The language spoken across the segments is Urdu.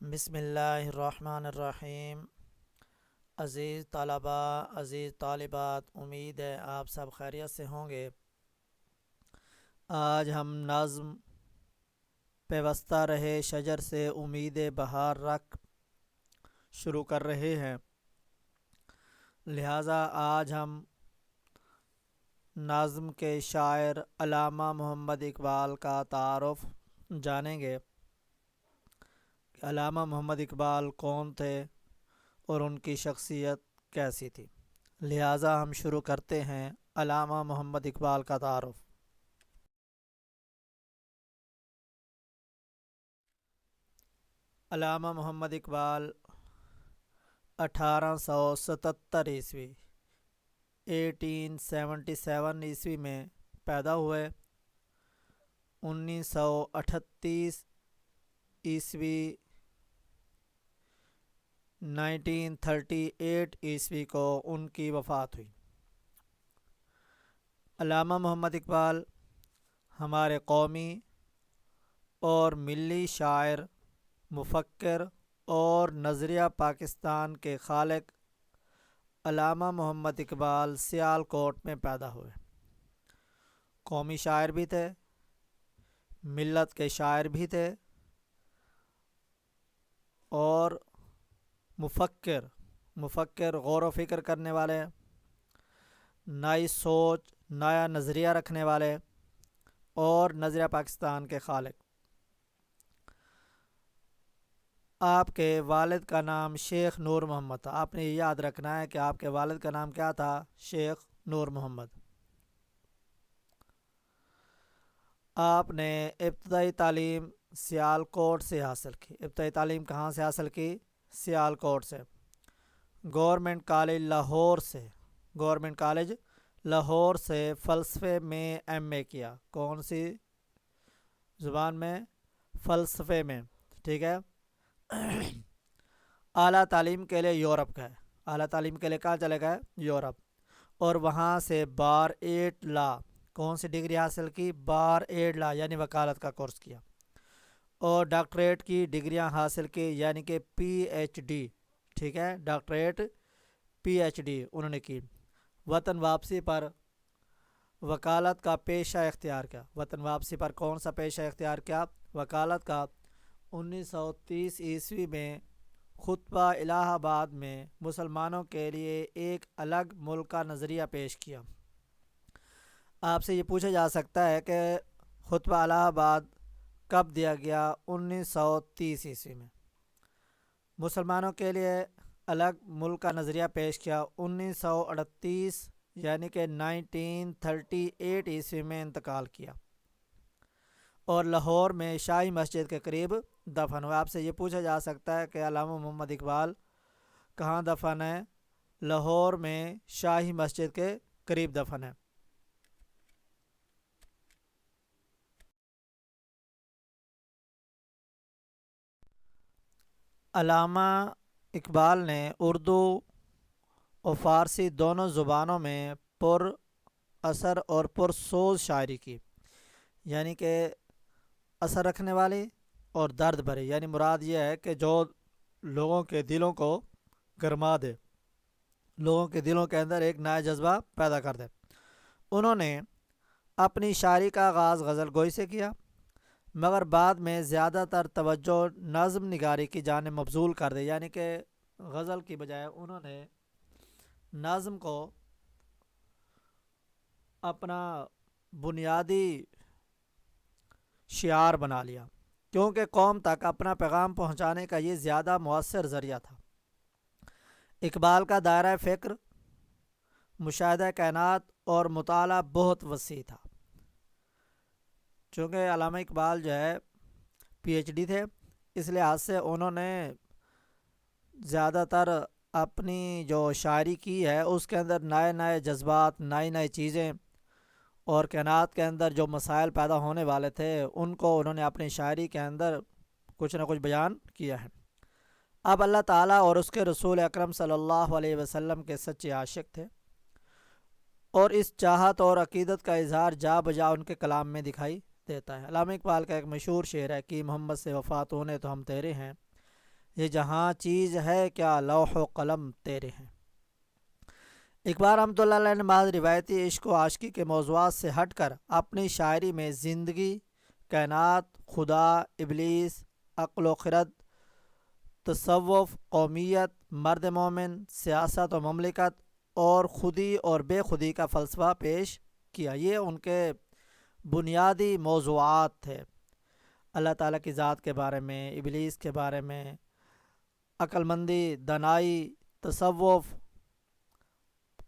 بسم اللہ الرحمن الرحیم۔ عزیز طلبہ، عزیز طالبات، امید ہے آپ سب خیریت سے ہوں گے۔ آج ہم نظم پیوستہ رہے شجر سے امید بہار رکھ شروع کر رہے ہیں، لہٰذا آج ہم نظم کے شاعر علامہ محمد اقبال کا تعارف جانیں گے کہ علامہ محمد اقبال کون تھے اور ان کی شخصیت کیسی تھی۔ لہٰذا ہم شروع کرتے ہیں علامہ محمد اقبال کا تعارف۔ علامہ محمد اقبال 1877 عیسوی 1877 عیسوی میں پیدا ہوئے۔ 1938 عیسوی 1938 عیسوی کو ان کی وفات ہوئی۔ علامہ محمد اقبال ہمارے قومی اور ملی شاعر، مفکر اور نظریہ پاکستان کے خالق علامہ محمد اقبال سیالکوٹ میں پیدا ہوئے۔ قومی شاعر بھی تھے، ملت کے شاعر بھی تھے اور مفکر غور و فکر کرنے والے، نئی سوچ، نیا نظریہ رکھنے والے اور نظریہ پاکستان کے خالق۔ آپ کے والد کا نام شیخ نور محمد تھا۔ آپ نے یہ یاد رکھنا ہے کہ آپ کے والد کا نام کیا تھا؟ شیخ نور محمد۔ آپ نے ابتدائی تعلیم سیالکوٹ سے حاصل کی۔ ابتدائی تعلیم کہاں سے حاصل کی؟ سیالکوٹ سے۔ گورنمنٹ کالج لاہور سے فلسفے میں ایم اے کیا۔ کون سی زبان میں؟ فلسفے میں، ٹھیک ہے۔ اعلیٰ تعلیم کے لیے یورپ گئے۔ اعلیٰ تعلیم کے لیے کہاں چلے گئے؟ یورپ۔ اور وہاں سے بار 8 لا، کون سی ڈگری حاصل کی؟ بار 8 لا یعنی وکالت کا کورس کیا، اور ڈاکٹریٹ کی ڈگریاں حاصل کی یعنی کہ پی ایچ ڈی، ٹھیک ہے، ڈاکٹریٹ پی ایچ ڈی انہوں نے کی۔ وطن واپسی پر وکالت کا پیشہ اختیار کیا۔ وطن واپسی پر کون سا پیشہ اختیار کیا؟ وکالت کا۔ 1930 عیسوی میں خطبہ الہ آباد میں مسلمانوں کے لیے ایک الگ ملک کا نظریہ پیش کیا۔ آپ سے یہ پوچھا جا سکتا ہے کہ خطبہ الہ آباد کب دیا گیا؟ 1930 عیسوی میں۔ مسلمانوں کے لیے الگ ملک کا نظریہ پیش کیا 1938 یعنی کہ 1938 عیسوی میں انتقال کیا، اور لاہور میں شاہی مسجد کے قریب دفن ہوا۔ آپ سے یہ پوچھا جا سکتا ہے کہ علامہ محمد اقبال کہاں دفن ہے؟ لاہور میں شاہی مسجد کے قریب دفن ہے۔ علامہ اقبال نے اردو اور فارسی دونوں زبانوں میں پر اثر اور پر سوز شاعری کی، یعنی کہ اثر رکھنے والی اور درد بھری، یعنی مراد یہ ہے کہ جو لوگوں کے دلوں کو گرما دے، لوگوں کے دلوں کے اندر ایک نیا جذبہ پیدا کر دے۔ انہوں نے اپنی شاعری کا آغاز غزل گوئی سے کیا، مگر بعد میں زیادہ تر توجہ نظم نگاری کی جانب مبذول کر دی، یعنی کہ غزل کی بجائے انہوں نے نظم کو اپنا بنیادی شعار بنا لیا، کیونکہ قوم تک اپنا پیغام پہنچانے کا یہ زیادہ مؤثر ذریعہ تھا۔ اقبال کا دائرہ فکر مشاہدہ کائنات اور مطالعہ بہت وسیع تھا۔ چونکہ علامہ اقبال جو ہے پی ایچ ڈی تھے، اس لحاظ سے انہوں نے زیادہ تر اپنی جو شاعری کی ہے اس کے اندر نئے نئے جذبات، نئی چیزیں اور کائنات کے اندر جو مسائل پیدا ہونے والے تھے ان کو انہوں نے اپنی شاعری کے اندر کچھ نہ کچھ بیان کیا ہے۔ اب اللہ تعالیٰ اور اس کے رسول اکرم صلی اللہ علیہ وسلم کے سچے عاشق تھے، اور اس چاہت اور عقیدت کا اظہار جا بجا ان کے کلام میں دکھائی دیتا ہے۔ علامہ اقبال کا ایک مشہور شعر ہے کہ محمد سے وفات ہونے تو ہم تیرے ہیں، یہ جہاں چیز ہے کیا لوح و قلم تیرے ہیں۔ اقبال رحمۃ اللہ علیہ نے بعض روایتی عشق و عاشقی کے موضوعات سے ہٹ کر اپنی شاعری میں زندگی، کائنات، خدا، ابلیس، عقل و خرد، تصوف، قومیت، مرد مومن، سیاست و مملکت اور خودی اور بے خودی کا فلسفہ پیش کیا۔ یہ ان کے بنیادی موضوعات تھے۔ اللہ تعالیٰ کی ذات کے بارے میں، ابلیس کے بارے میں، عقل مندی، دانائی، تصوف،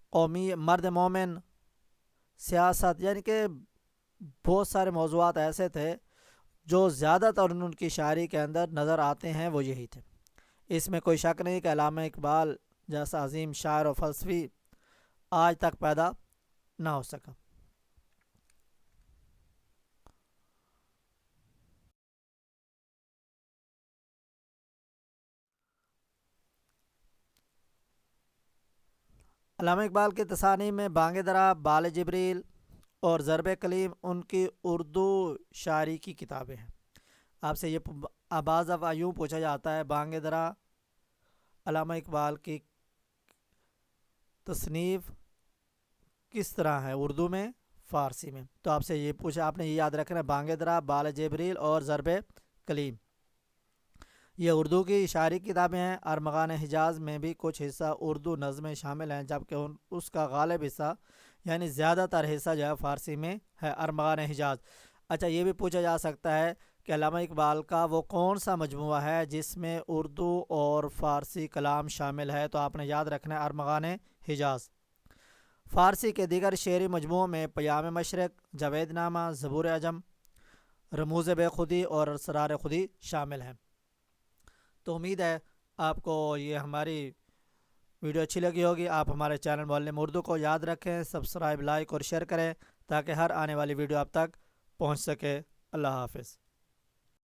قومی، مرد مومن، سیاست، یعنی کہ بہت سارے موضوعات ایسے تھے جو زیادہ تر ان کی شاعری کے اندر نظر آتے ہیں، وہ یہی تھے۔ اس میں کوئی شک نہیں کہ علامہ اقبال جیسا عظیم شاعر و فلسفی آج تک پیدا نہ ہو سکا۔ علامہ اقبال کی تصانیف میں بانگ درا، بال جبریل اور ضرب کلیم ان کی اردو شاعری کی کتابیں ہیں۔ آپ سے یہ بعض دفعہ یوں پوچھا جاتا ہے بانگ درا علامہ اقبال کی تصنیف کس طرح ہے، اردو میں، فارسی میں؟ تو آپ سے یہ پوچھا، آپ نے یہ یاد رکھنا ہے بانگ درا، بال جبریل اور ضرب کلیم یہ اردو کی شاعری کتابیں ہیں۔ ارمغان حجاز میں بھی کچھ حصہ اردو نظمیں شامل ہیں، جبکہ اس کا غالب حصہ یعنی زیادہ تر حصہ جو ہے فارسی میں ہے، ارمغان حجاز۔ اچھا، یہ بھی پوچھا جا سکتا ہے کہ علامہ اقبال کا وہ کون سا مجموعہ ہے جس میں اردو اور فارسی کلام شامل ہے؟ تو آپ نے یاد رکھنا ہے ارمغان حجاز۔ فارسی کے دیگر شعری مجموعوں میں پیام مشرق، جاوید نامہ، زبور عجم، رموز بے خودی اور اسرار خودی شامل ہیں۔ تو امید ہے آپ کو یہ ہماری ویڈیو اچھی لگی ہوگی۔ آپ ہمارے چینل معلم اردو کو یاد رکھیں، سبسکرائب، لائک اور شیئر کریں تاکہ ہر آنے والی ویڈیو آپ تک پہنچ سکے۔ اللہ حافظ۔